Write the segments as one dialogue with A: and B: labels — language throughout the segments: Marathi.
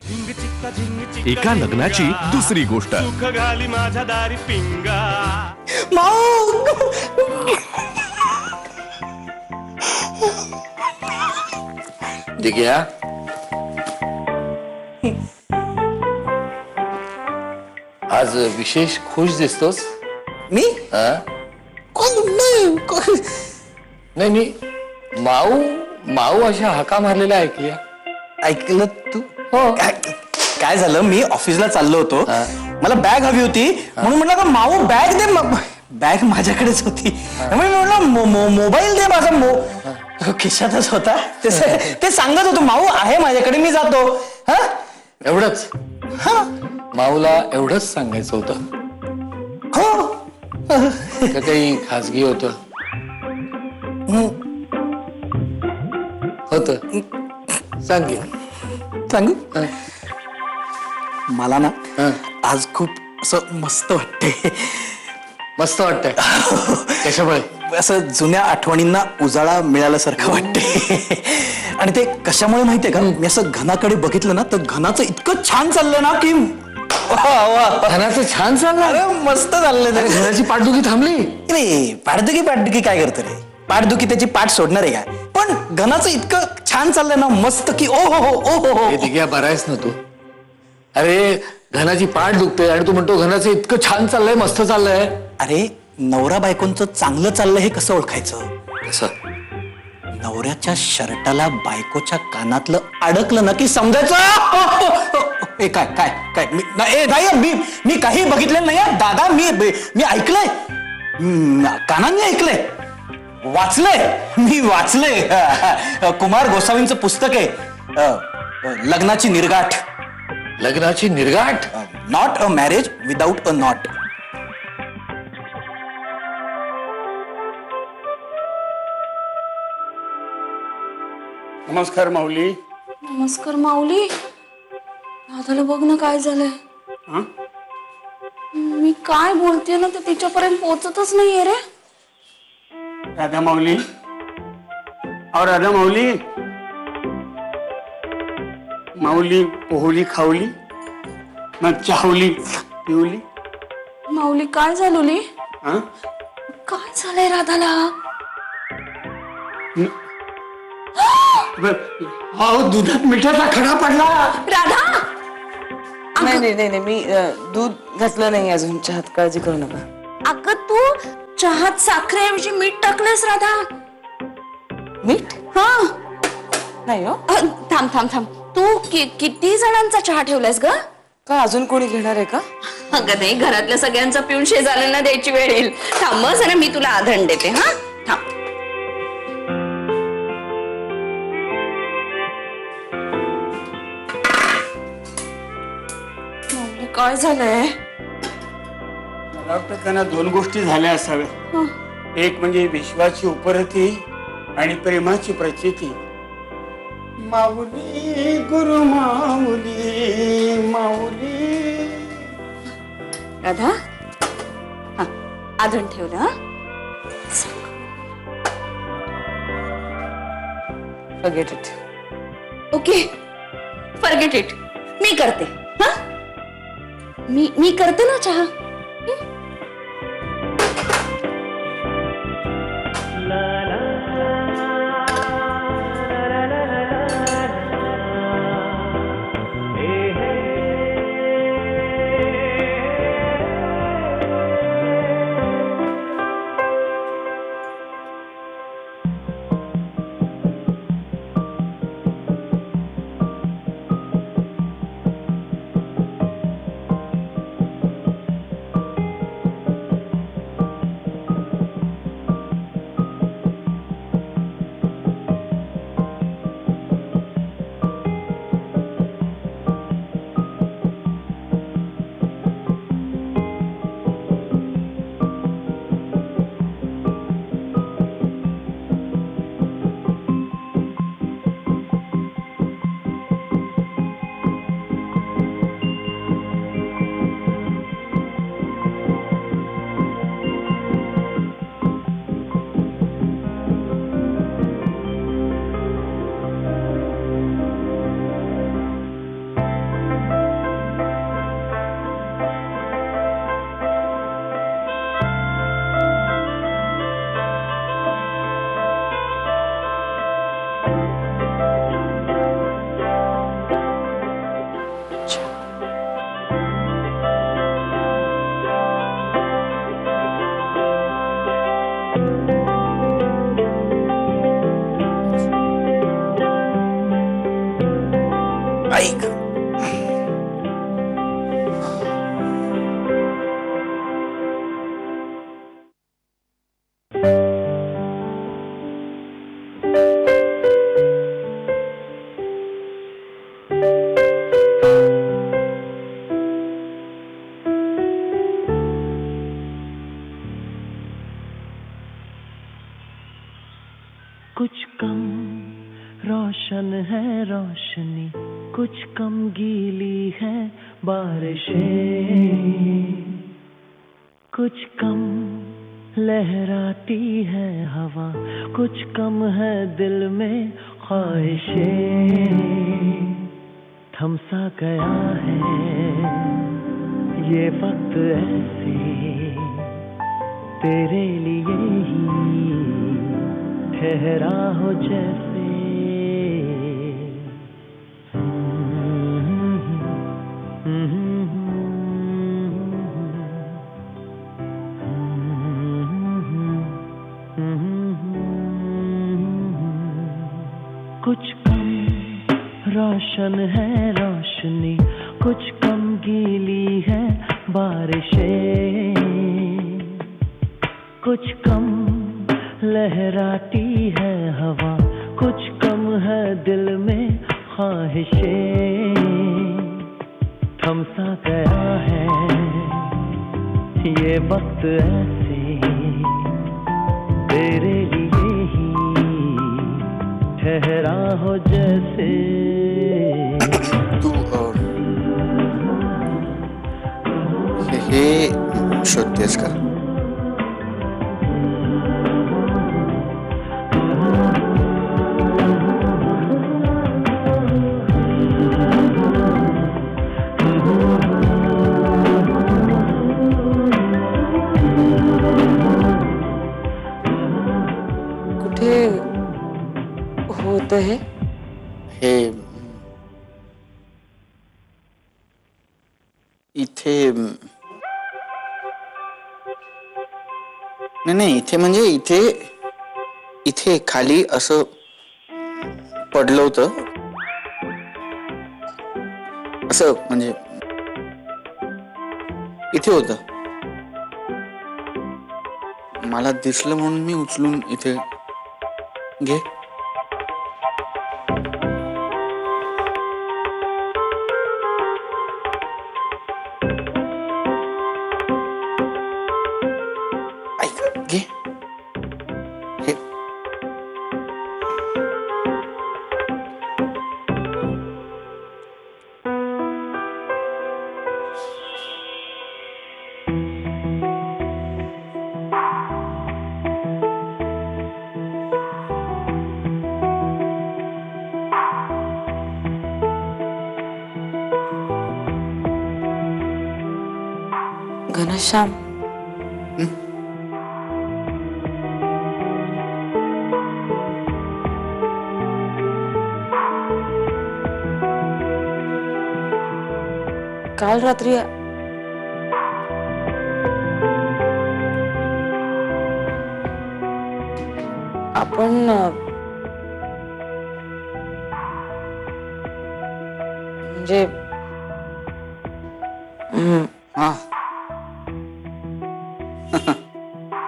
A: एका लग्नाची दुसरी गोष्ट.
B: सुख घाली माझ्या दारी पिंगा.
C: दिग्या, आज विशेष खुश दिसतोस.
D: मी
C: नाही, मी माऊ माऊ अशा हाका मारलेल्या ऐकल्या.
D: ऐकलं तू? हो. काय झालं, मी ऑफिसला चाललो होतो, मला बॅग हवी होती म्हणून म्हटलं का माऊ बॅग दे. बॅग माझ्याकडेच होती म्हणून म्हटलं मोबाईल दे. माझा खिशातच होता. ते सांगत होतो माऊ आहे माझ्याकडे, मी जातो. हा
C: एवढंच?
D: हा
C: माऊला एवढंच सांगायचं होतं
D: हो.
C: का काही खाजगी होत? होत? सांग.
D: सांगू? मला ना
C: हं.
D: आज खूप असं मस्त वाटतंय.
C: मस्त वाटतंय? कशामुळे?
D: असं जुन्या आठवणींना उजाळा मिळाल्यासारखं वाटते. आणि ते कशामुळे माहितीये का, मी असं घनाकडे बघितलं ना तर घनाचं इतकं छान चाललंय ना की
C: घनाचं छान चाललं.
D: अरे मस्त चाललंय.
C: अरे घराची पाठदुखी थांबली
D: रे. पाठदुखी काय करतो रे, पाठदुखी त्याची पाठ सोडणार आहे का? पण घनाचं इतकं छान चाललंय ना मस्त की ओ हो हो ओ हो.
C: दिग्या, बरा आहेस ना तू? अरे घनाची पाठ दुखते आणि तू म्हणतो घनाचं इतकं छान चाललंय, मस्त चाललंय.
D: अरे नवरा बायकोंचं चांगलं चाललंय हे कसं ओळखायचं?
C: कसं?
D: नवऱ्याच्या शर्टाला बायकोच्या कानातलं अडकलं ना की समजायचं. ए काय काय काय मी काही बघितलेलं नाही दादा. मी ऐकलंय, कानांनी ऐकलंय, मी वाचलंय. कुमार गोसावींचं पुस्तक आहे लग्नाची निर्गाठ.
C: लग्नाची निर्गाठ?
D: Not a marriage without a knot.
E: नमस्कार माऊली.
F: नमस्कार माऊली. दादाला बघ ना काय झालंय.
E: हा?
F: मी काय बोलते ना ते तिच्यापर्यंत पोहोचतच नाहीये रे.
E: राधा माऊली, और राधा माऊली, माऊली पोहली खावली मग चावली पिवली.
F: माऊली काय झालोली?
E: हा?
F: काय झालंय राधाला?
E: अहो दुधात मिठाचा खडा पडला.
F: राधा
G: नाही मी दूध घातलं नाही अजून चहात, काळजी करू नका.
F: अगं तू चहात साखरेऐवजी मीठ टाकलंयस राधा.
G: मीठ?
F: हा
G: नाही हो.
F: थांब थांब थांब. तू किती जणांचा चहा ठेवलायस ग?
G: का अजून कोणी घेणार आहे का?
F: अगं नाही, घरातल्या सगळ्यांचा पिऊन शेजाऱ्यांना द्यायची वेळ येईल. थांब जरा, मी तुला आधण देते. हा थांब. काय झालंय?
E: मला वाटतं त्यांना दोन गोष्टी झाल्या असाव्या. एक म्हणजे विश्वाची उपरती आणि प्रेमाची प्रचिती. माऊली गुरु माऊली माऊली.
F: राधा हा आधण ठेवलं. हा
G: forget it.
F: Okay forget it. मी करते. हा मी करते ना चहा.
D: ऐक
H: कुछ कम रोशन है रोशनी, कुछ कम गीली है बारिशें, कुछ कम लहराती है हवा, कुछ कम है दिल में ख्वाहिशें। थम सा गया है ये वक्त ऐसे तेरे लिए ही ठहरा हो जैसे। कुछ कम रोशन है रोशनी, कुछ कम गीली है बारिशें, कुछ कम लहराती है हवा, कुछ कम है दिल में ख्वाहिशें। थम सा गया है ये वक्त ऐसे तेरे लिए ही ठहरा हो जैसे।
D: तू हे शोधतेस का?
G: कुठे होत हे?
D: हे इथे नाही, इथे म्हणजे इथे इथे खाली असं पडलं होतं, असं म्हणजे इथे होतं, मला दिसलं म्हणून मी उचलून इथे घे. ऐक घे हे.
G: घनश्याम, काल रात्री आपण म्हणजे
D: हा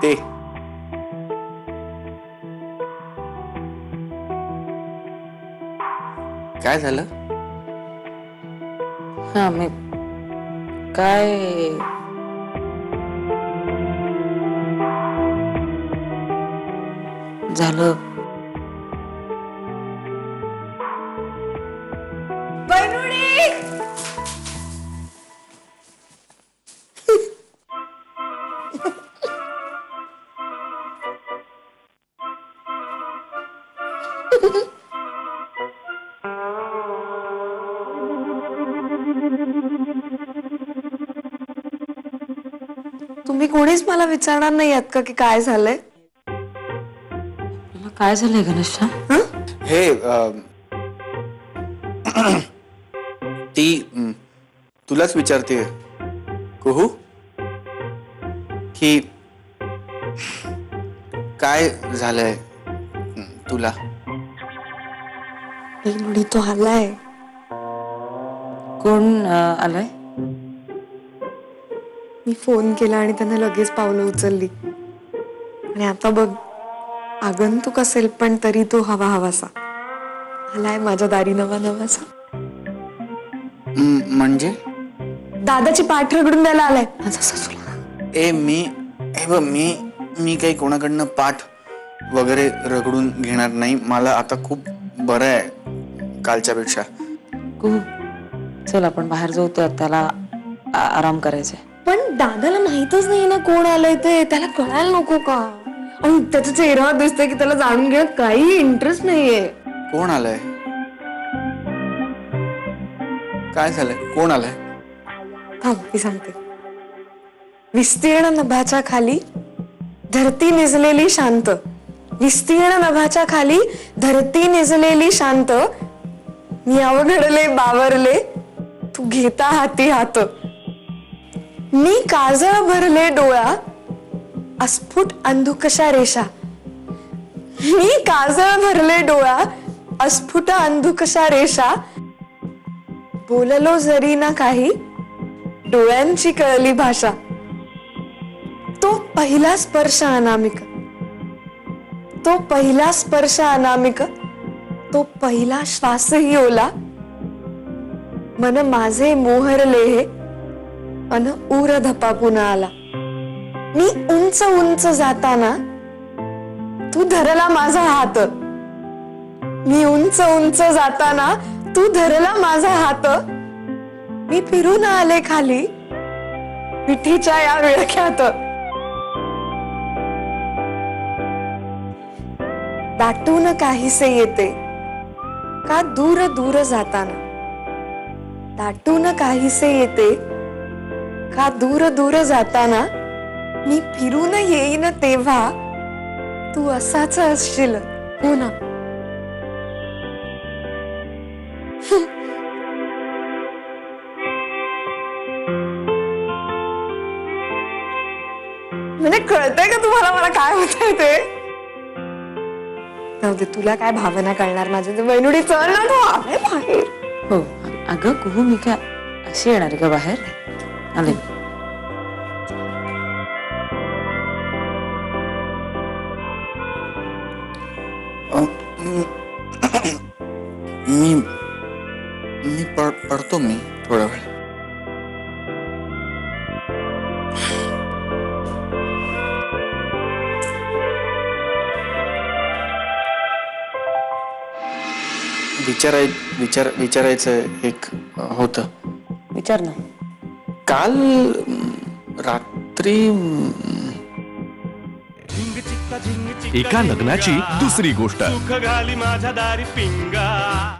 D: ते काय झालं?
G: हा मी काय झालं? तुम्ही कोणीच मला विचारणार नाही आहात का की काय झालंय? मला काय झालंय घनश्याम?
D: हे ती तुलाच विचारते कुहू की काय झालंय तुला?
G: मी म्हणी तो आलाय. कोण आलंय?
I: मी फोन केला आणि त्यानं लगेच पावलं उचलली. आणि आता बघ, आगंतुक असेल पण तरी तो हवा हवासा आलाय माझ्या दारी नवा नवासा.
D: म्हणजे
I: दादाची पाठ रगडून द्यायला आलाय माझा सासूला.
D: मी काही कोणाकडनं पाठ वगैरे रगडून घेणार नाही. मला आता खूप बरं आहे कालच्या पेक्षा.
G: कुहू, चल आपण बाहेर जाऊ, तर त्याला आराम करायचंय.
I: पण दादाला माहितच नाही ना कोण आलंय ते, त्याला कळायला नको का? आणि त्याचा चेहरा दिसतोय की त्याला जाणून घेण्यात काही इंटरेस्ट नाहीये.
D: कोण आलंय? काय झालंय? कोण आलंय?
I: थांब मी सांगते. विस्तीर्ण नभाच्या खाली धरती निजलेली शांत, विस्तीर्ण नभाच्या खाली धरती निजलेली शांत, मी अवघडले बावरले तू घेता हाती हात, मी काजळ भरले डोळा अस्फुट अंधुकशा रेषा, मी काजळ भरले डोळा अस्फुट अंधुकशा रेषा, बोललो जरी ना काही डोळ्यांची कळली भाषा, तो पहिला स्पर्श अनामिक, तो पहिला स्पर्श अनामिक, तो पहिला श्वासही ओला, मन माझे मोहरले हे अन उर धपापून आला, मी उंच उंच जाताना तू धरला माझा हात, मी उंच उंच जाताना तू धरला माझा हात, मी फिरून आले खाली पिठीच्या या विळख्यात, दाटून काहीसे येते का दूर दूर जाताना, दाटून काहीसे येते का दूर दूर जाताना, मी फिरून येईन तेव्हा तू असाच असशील पुन्हा. म्हणजे कळतंय का तुम्हाला मला काय होतंय ते? जाऊ दे, तुला काय भावना कळणार माझ्या बहिणुडी. चल ना, तू आले बाहेर.
G: हो अगं कुहू, मी काय अशी येणार आहे का बाहेर? आले.
D: मी पडतो मी थोडा वेळ. विचारायचं एक होतं.
G: विचार ना.
D: काल रात्री
A: एका लग्नाची दुसरी गोष्ट.
B: सुख घाली माझ्या दारी पिंगा.